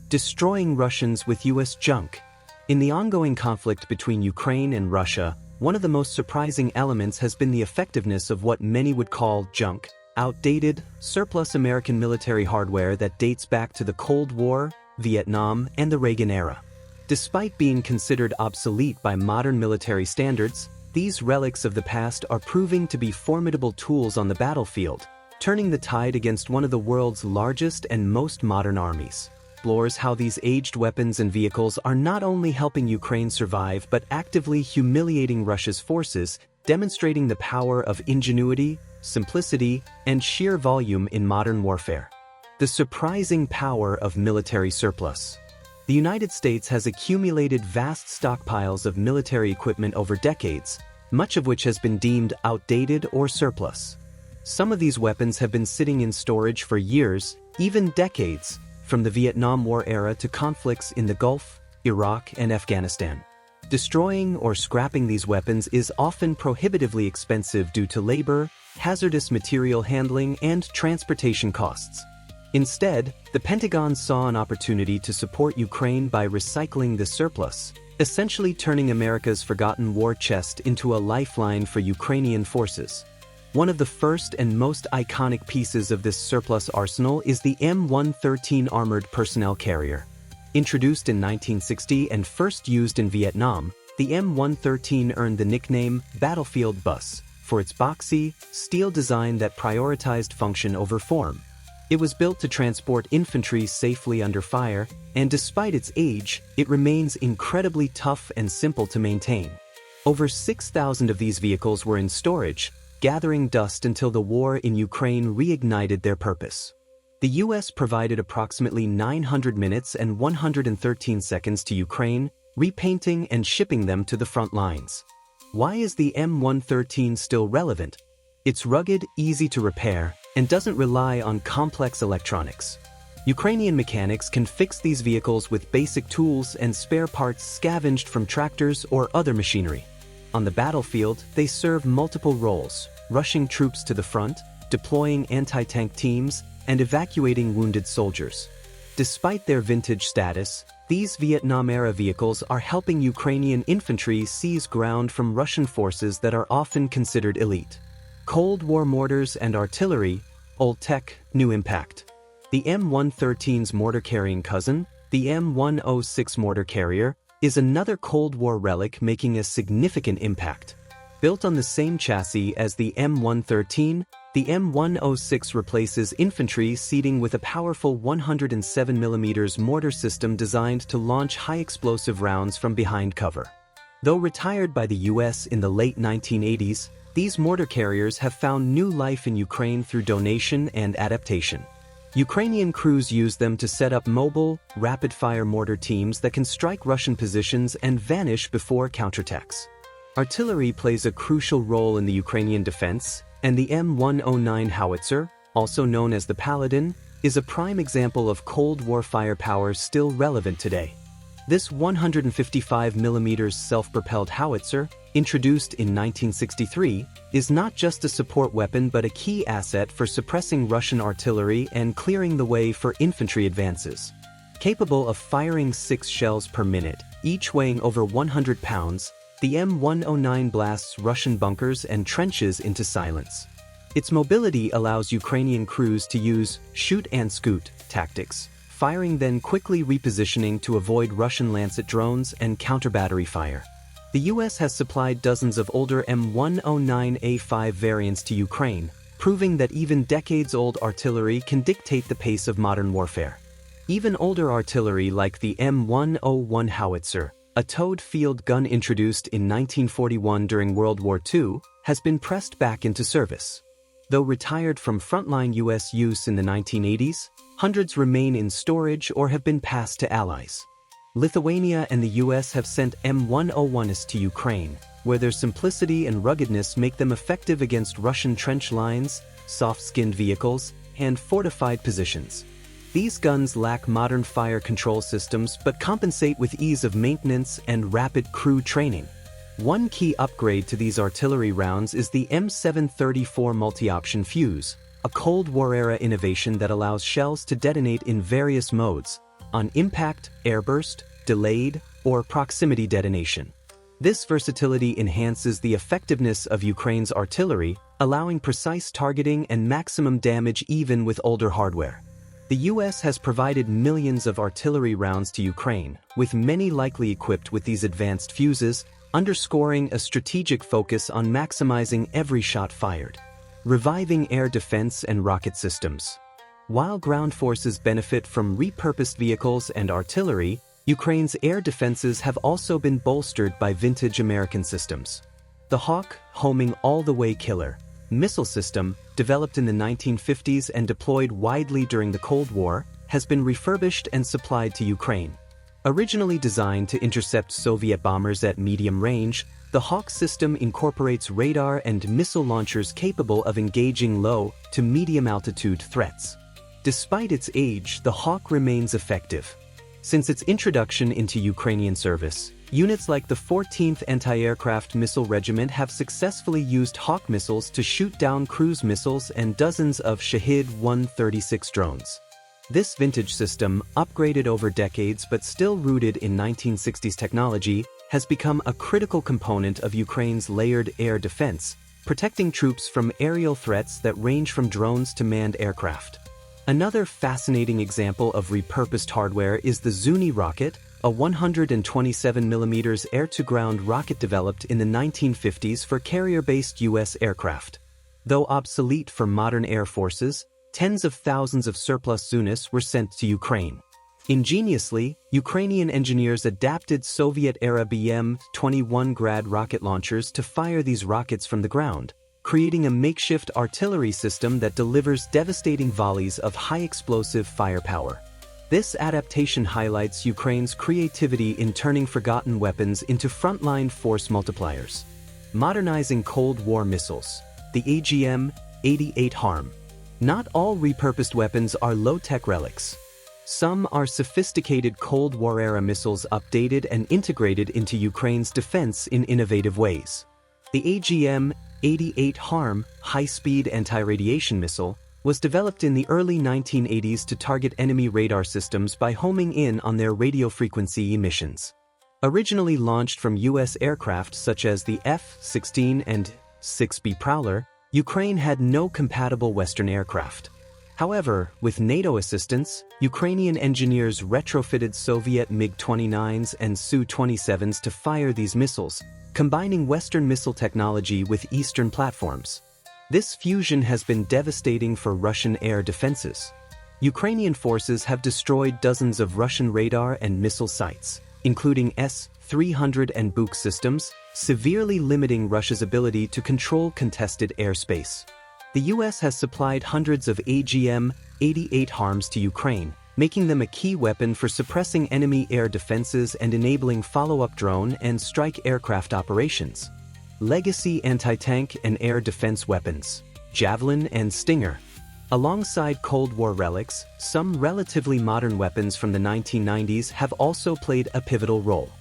Destroying Russians with U.S. junk. In the ongoing conflict between Ukraine and Russia, one of the most surprising elements has been the effectiveness of what many would call junk, outdated, surplus American military hardware that dates back to the Cold War, Vietnam, and the Reagan era. Despite being considered obsolete by modern military standards, these relics of the past are proving to be formidable tools on the battlefield, turning the tide against one of the world's largest and most modern armies. Explores how these aged weapons and vehicles are not only helping Ukraine survive but actively humiliating Russia's forces, demonstrating the power of ingenuity, simplicity, and sheer volume in modern warfare. The surprising power of military surplus. The United States has accumulated vast stockpiles of military equipment over decades, much of which has been deemed outdated or surplus. Some of these weapons have been sitting in storage for years, even decades, from the Vietnam War era to conflicts in the Gulf, Iraq, and Afghanistan. Destroying or scrapping these weapons is often prohibitively expensive due to labor, hazardous material handling, and transportation costs. Instead, the Pentagon saw an opportunity to support Ukraine by recycling the surplus, essentially turning America's forgotten war chest into a lifeline for Ukrainian forces. One of the first and most iconic pieces of this surplus arsenal is the M113 Armored Personnel Carrier. Introduced in 1960 and first used in Vietnam, the M113 earned the nickname Battlefield Bus for its boxy, steel design that prioritized function over form. It was built to transport infantry safely under fire, and despite its age, it remains incredibly tough and simple to maintain. Over 6,000 of these vehicles were in storage, gathering dust until the war in Ukraine reignited their purpose. The U.S. provided approximately 900 minutes and 113 seconds to Ukraine, repainting and shipping them to the front lines. Why is the M113 still relevant? It's rugged, easy to repair, and doesn't rely on complex electronics. Ukrainian mechanics can fix these vehicles with basic tools and spare parts scavenged from tractors or other machinery. On the battlefield, they serve multiple roles, rushing troops to the front, deploying anti-tank teams, and evacuating wounded soldiers. Despite their vintage status, these Vietnam-era vehicles are helping Ukrainian infantry seize ground from Russian forces that are often considered elite. Cold War mortars and artillery, old tech, new impact. The M113's mortar-carrying cousin, the M106 mortar carrier, is another Cold War relic making a significant impact. Built on the same chassis as the M113, the M106 replaces infantry seating with a powerful 107mm mortar system designed to launch high-explosive rounds from behind cover. Though retired by the U.S. in the late 1980s, these mortar carriers have found new life in Ukraine through donation and adaptation. Ukrainian crews use them to set up mobile, rapid-fire mortar teams that can strike Russian positions and vanish before counterattacks. Artillery plays a crucial role in the Ukrainian defense, and the M109 howitzer, also known as the Paladin, is a prime example of Cold War firepower still relevant today. This 155mm self-propelled howitzer, introduced in 1963, is not just a support weapon but a key asset for suppressing Russian artillery and clearing the way for infantry advances. Capable of firing 6 shells per minute, each weighing over 100 pounds, the M109 blasts Russian bunkers and trenches into silence. Its mobility allows Ukrainian crews to use shoot-and-scoot tactics, firing then quickly repositioning to avoid Russian Lancet drones and counter-battery fire. The U.S. has supplied dozens of older M109A5 variants to Ukraine, proving that even decades-old artillery can dictate the pace of modern warfare. Even older artillery like the M101 howitzer, a towed field gun introduced in 1941 during World War II, has been pressed back into service. Though retired from frontline U.S. use in the 1980s, hundreds remain in storage or have been passed to allies. Lithuania and the U.S. have sent M101s to Ukraine, where their simplicity and ruggedness make them effective against Russian trench lines, soft-skinned vehicles, and fortified positions. These guns lack modern fire control systems but compensate with ease of maintenance and rapid crew training. One key upgrade to these artillery rounds is the M734 multi-option fuse, a Cold War-era innovation that allows shells to detonate in various modes, on impact, airburst, delayed, or proximity detonation. This versatility enhances the effectiveness of Ukraine's artillery, allowing precise targeting and maximum damage even with older hardware. The US has provided millions of artillery rounds to Ukraine, with many likely equipped with these advanced fuses, underscoring a strategic focus on maximizing every shot fired. Reviving air defense and rocket systems. While ground forces benefit from repurposed vehicles and artillery, Ukraine's air defenses have also been bolstered by vintage American systems. The Hawk, homing all-the-way killer missile system, developed in the 1950s and deployed widely during the Cold War, has been refurbished and supplied to Ukraine. Originally designed to intercept Soviet bombers at medium range, the Hawk system incorporates radar and missile launchers capable of engaging low to medium-altitude threats. Despite its age, the Hawk remains effective. Since its introduction into Ukrainian service, units like the 14th Anti-Aircraft Missile Regiment have successfully used Hawk missiles to shoot down cruise missiles and dozens of Shahed-136 drones. This vintage system, upgraded over decades but still rooted in 1960s technology, has become a critical component of Ukraine's layered air defense, protecting troops from aerial threats that range from drones to manned aircraft. Another fascinating example of repurposed hardware is the Zuni rocket, a 127mm air-to-ground rocket developed in the 1950s for carrier-based U.S. aircraft. Though obsolete for modern air forces, tens of thousands of surplus Zunis were sent to Ukraine. Ingeniously, Ukrainian engineers adapted Soviet-era BM-21 Grad rocket launchers to fire these rockets from the ground, creating a makeshift artillery system that delivers devastating volleys of high-explosive firepower. This adaptation highlights Ukraine's creativity in turning forgotten weapons into frontline force multipliers. Modernizing Cold War missiles. The AGM-88 HARM. Not all repurposed weapons are low-tech relics. Some are sophisticated Cold War-era missiles updated and integrated into Ukraine's defense in innovative ways. The AGM-88 HARM, high-speed anti-radiation missile, was developed in the early 1980s to target enemy radar systems by homing in on their radio frequency emissions. Originally launched from U.S. aircraft such as the F-16 and 6B Prowler, Ukraine had no compatible Western aircraft. However, with NATO assistance, Ukrainian engineers retrofitted Soviet MiG-29s and Su-27s to fire these missiles, combining Western missile technology with Eastern platforms. This fusion has been devastating for Russian air defenses. Ukrainian forces have destroyed dozens of Russian radar and missile sites, including S-300 and Buk systems, severely limiting Russia's ability to control contested airspace. The U.S. has supplied hundreds of AGM-88 HARMs to Ukraine, making them a key weapon for suppressing enemy air defenses and enabling follow-up drone and strike aircraft operations. Legacy anti-tank and air defense weapons. Javelin and Stinger. Alongside Cold War relics, some relatively modern weapons from the 1990s have also played a pivotal role.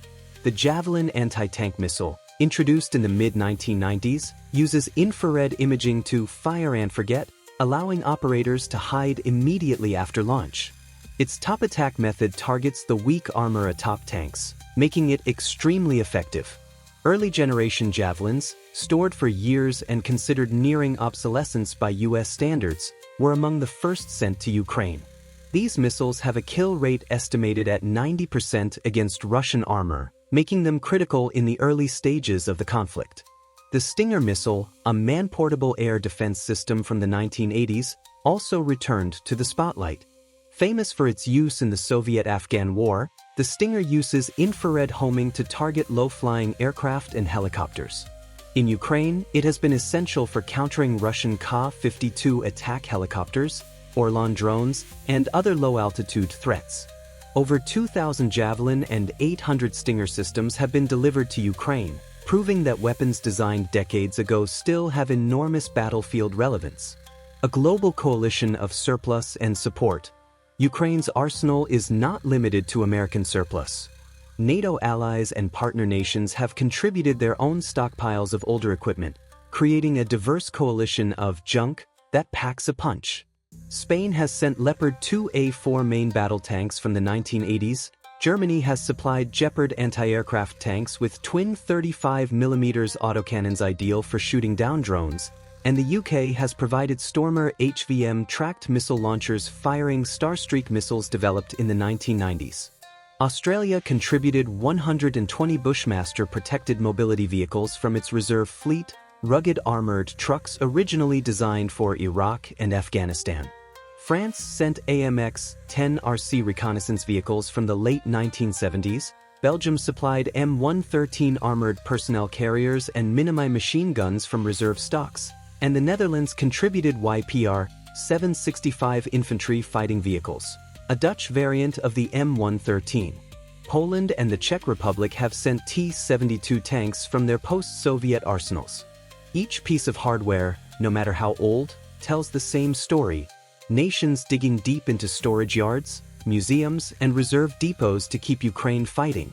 The Javelin anti-tank missile, introduced in the mid-1990s, uses infrared imaging to fire and forget, allowing operators to hide immediately after launch. Its top attack method targets the weak armor atop tanks, making it extremely effective. Early generation javelins, stored for years and considered nearing obsolescence by U.S. standards, were among the first sent to Ukraine. These missiles have a kill rate estimated at 90% against Russian armor, making them critical in the early stages of the conflict. The Stinger missile, a man-portable air defense system from the 1980s, also returned to the spotlight. Famous for its use in the Soviet-Afghan War, the Stinger uses infrared homing to target low-flying aircraft and helicopters. In Ukraine, it has been essential for countering Russian Ka-52 attack helicopters, Orlan drones, and other low-altitude threats. Over 2,000 Javelin and 800 Stinger systems have been delivered to Ukraine, proving that weapons designed decades ago still have enormous battlefield relevance. A global coalition of surplus and support. Ukraine's arsenal is not limited to American surplus. NATO allies and partner nations have contributed their own stockpiles of older equipment, creating a diverse coalition of junk that packs a punch. Spain has sent Leopard 2A4 main battle tanks from the 1980s, Germany has supplied Gepard anti-aircraft tanks with twin 35mm autocannons ideal for shooting down drones, and the UK has provided Stormer HVM tracked missile launchers firing Starstreak missiles developed in the 1990s. Australia contributed 120 Bushmaster protected mobility vehicles from its reserve fleet, rugged armored trucks originally designed for Iraq and Afghanistan. France sent AMX-10 RC reconnaissance vehicles from the late 1970s, Belgium supplied M113 armored personnel carriers and Minimi machine guns from reserve stocks, and the Netherlands contributed YPR-765 infantry fighting vehicles, a Dutch variant of the M113. Poland and the Czech Republic have sent T-72 tanks from their post-Soviet arsenals. Each piece of hardware, no matter how old, tells the same story. Nations digging deep into storage yards, museums, and reserve depots to keep Ukraine fighting.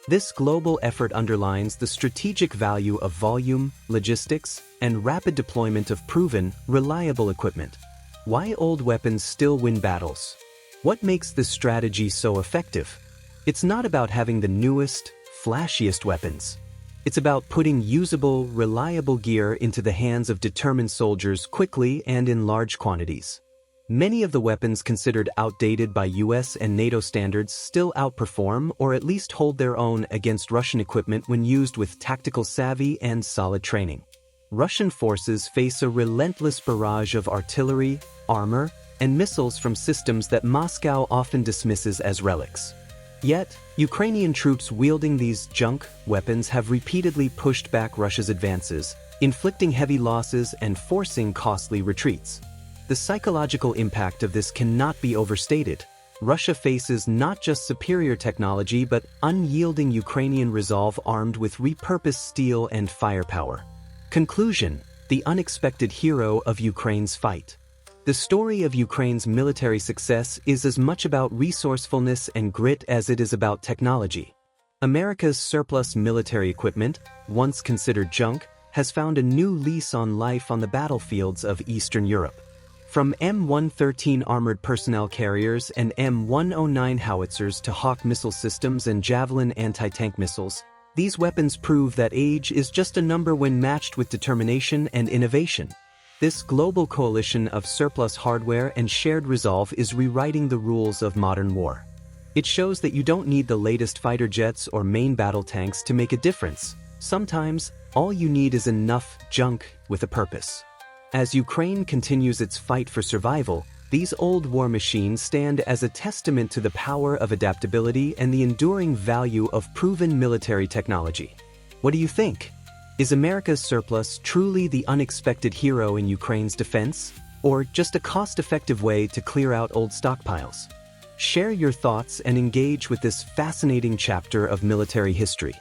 This global effort underlines the strategic value of volume, logistics, and rapid deployment of proven, reliable equipment. Why old weapons still win battles? What makes this strategy so effective? It's not about having the newest, flashiest weapons. It's about putting usable, reliable gear into the hands of determined soldiers quickly and in large quantities. Many of the weapons considered outdated by US and NATO standards still outperform or at least hold their own against Russian equipment when used with tactical savvy and solid training. Russian forces face a relentless barrage of artillery, armor, and missiles from systems that Moscow often dismisses as relics. Yet, Ukrainian troops wielding these junk weapons have repeatedly pushed back Russia's advances, inflicting heavy losses and forcing costly retreats. The psychological impact of this cannot be overstated. Russia faces not just superior technology but unyielding Ukrainian resolve armed with repurposed steel and firepower. Conclusion: the unexpected hero of Ukraine's fight. The story of Ukraine's military success is as much about resourcefulness and grit as it is about technology. America's surplus military equipment, once considered junk, has found a new lease on life on the battlefields of Eastern Europe. From M113 armored personnel carriers and M109 howitzers to Hawk missile systems and Javelin anti-tank missiles, these weapons prove that age is just a number when matched with determination and innovation. This global coalition of surplus hardware and shared resolve is rewriting the rules of modern war. It shows that you don't need the latest fighter jets or main battle tanks to make a difference. Sometimes, all you need is enough junk with a purpose. As Ukraine continues its fight for survival, these old war machines stand as a testament to the power of adaptability and the enduring value of proven military technology. What do you think? Is America's surplus truly the unexpected hero in Ukraine's defense, or just a cost-effective way to clear out old stockpiles? Share your thoughts and engage with this fascinating chapter of military history.